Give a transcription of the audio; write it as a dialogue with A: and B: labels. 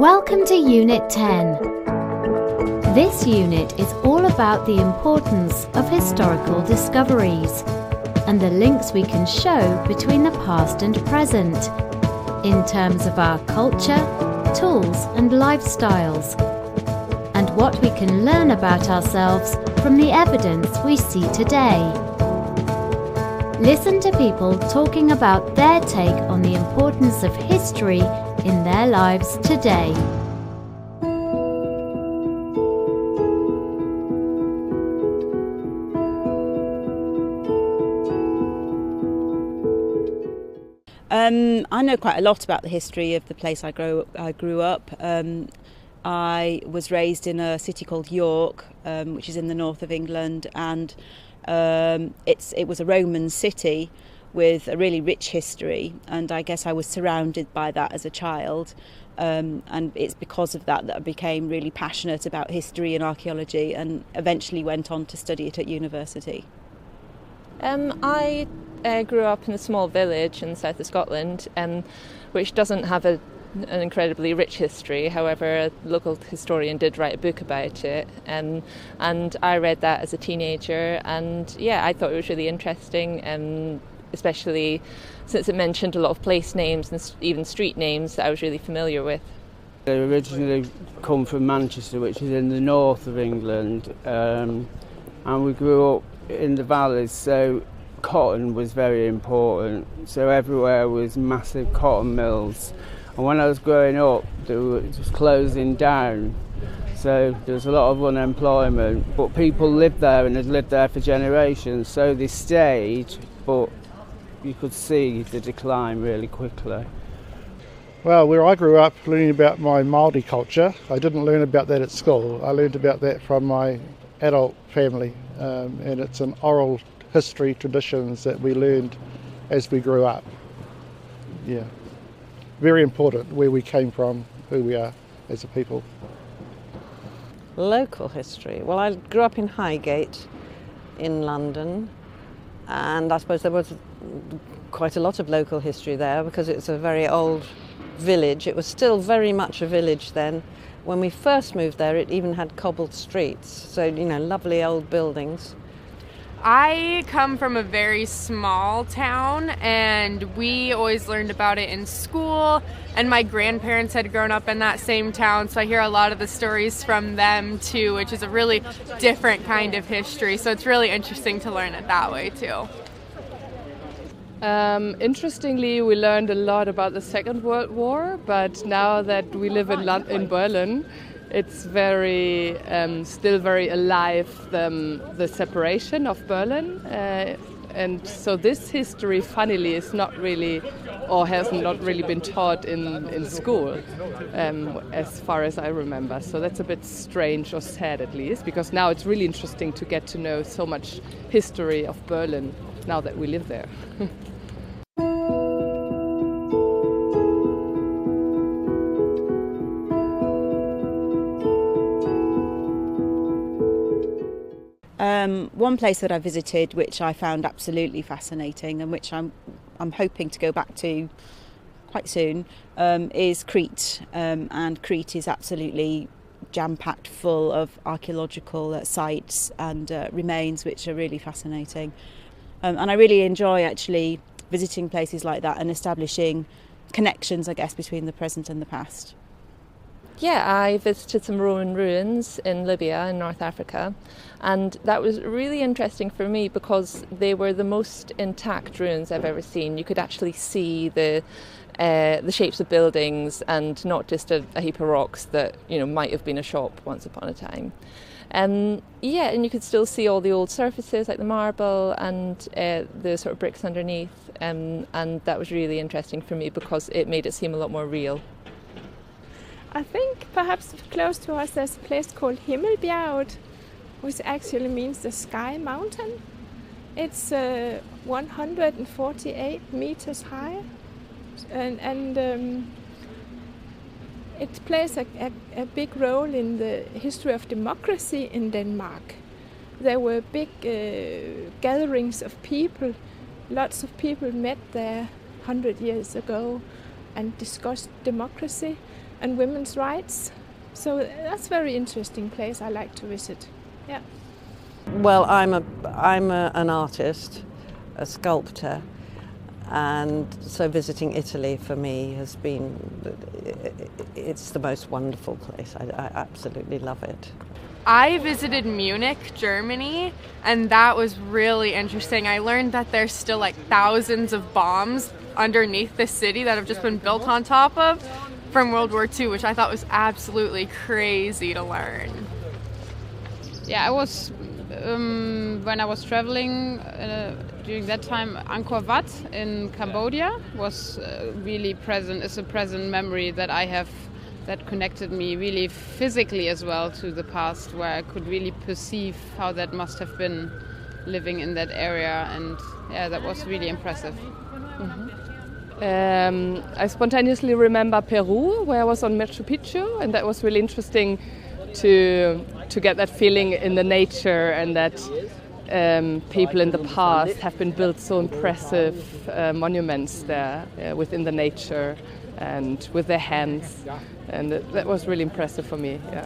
A: Welcome to Unit 10. This unit is all about the importance of historical discoveries and the links we can show between the past and present in terms of our culture, tools and lifestyles, and what we can learn about ourselves from the evidence we see today. Listen to people talking about their take on the importance of history in their lives today.
B: I know quite a lot about the history of the place I grew up. I was raised in a city called York, which is in the north of England, and it was a Roman city with a really rich history, and I guess I was surrounded by that as a child, and it's because of that I became really passionate about history and archaeology and eventually went on to study it at university.
C: I grew up in a small village in the south of Scotland, which doesn't have an incredibly rich history. However, a local historian did write a book about it, and I read that as a teenager, and I thought it was really interesting, especially since it mentioned a lot of place names and even street names that I was really familiar with.
D: I originally come from Manchester, which is in the north of England, and we grew up in the valleys, so cotton was very important, so everywhere was massive cotton mills, and when I was growing up they were just closing down, so there was a lot of unemployment, but people lived there and had lived there for generations, so they stayed, but you could see the decline really quickly.
E: Well, where I grew up learning about my Māori culture, I didn't learn about that at school. I learned about that from my adult family, and it's an oral history traditions that we learned as we grew up. Yeah, very important where we came from, who we are as a people.
F: Local history. Well, I grew up in Highgate in London, and I suppose there was quite a lot of local history there because it's a very old village. It was still very much a village then. When we first moved there, it even had cobbled streets, so, lovely old buildings.
G: I come from a very small town, and we always learned about it in school, and my grandparents had grown up in that same town, so I hear a lot of the stories from them too, which is a really different kind of history, so it's really interesting to learn it that way too.
C: Interestingly, we learned a lot about the Second World War, but now that we live in Berlin, it's very still very alive, the separation of Berlin, and so this history, funnily, is not really, or has not really been taught in school, as far as I remember. So that's a bit strange, or sad at least, because now it's really interesting to get to know so much history of Berlin now that we live there.
B: One place that I visited, which I found absolutely fascinating and which I'm hoping to go back to quite soon, is Crete. And Crete is absolutely jam-packed full of archaeological sites and remains, which are really fascinating. And I really enjoy actually visiting places like that and establishing connections, I guess, between the present and the past.
C: Yeah, I visited some Roman ruins in Libya in North Africa, and that was really interesting for me because they were the most intact ruins I've ever seen. You could actually see the shapes of buildings and not just a heap of rocks that might have been a shop once upon a time. And you could still see all the old surfaces like the marble and the sort of bricks underneath, and that was really interesting for me because it made it seem a lot more real.
H: I think perhaps close to us there's a place called Himmelbjerget, which actually means the sky mountain. It's 148 meters high, and it plays a big role in the history of democracy in Denmark. There were big gatherings of people. Lots of people met there 100 years ago and discussed democracy. and women's rights. So that's a very interesting place I like to visit. Yeah.
F: Well, I'm an artist, a sculptor, and so visiting Italy for me has been, it's the most wonderful place. I absolutely love it.
G: I visited Munich, Germany, and that was really interesting. I learned that there's still like thousands of bombs underneath the city that have just been built on top of from World War II, which I thought was absolutely crazy to learn.
I: Yeah, I was, when I was traveling during that time, Angkor Wat in Cambodia was really present, is a present memory that I have that connected me really physically as well to the past, where I could really perceive how that must have been living in that area, and yeah, that was really impressive.
C: I spontaneously remember Peru, where I was on Machu Picchu, and that was really interesting to get that feeling in the nature, and that people in the past have been built so impressive monuments there within the nature and with their hands, and that was really impressive for me. Yeah.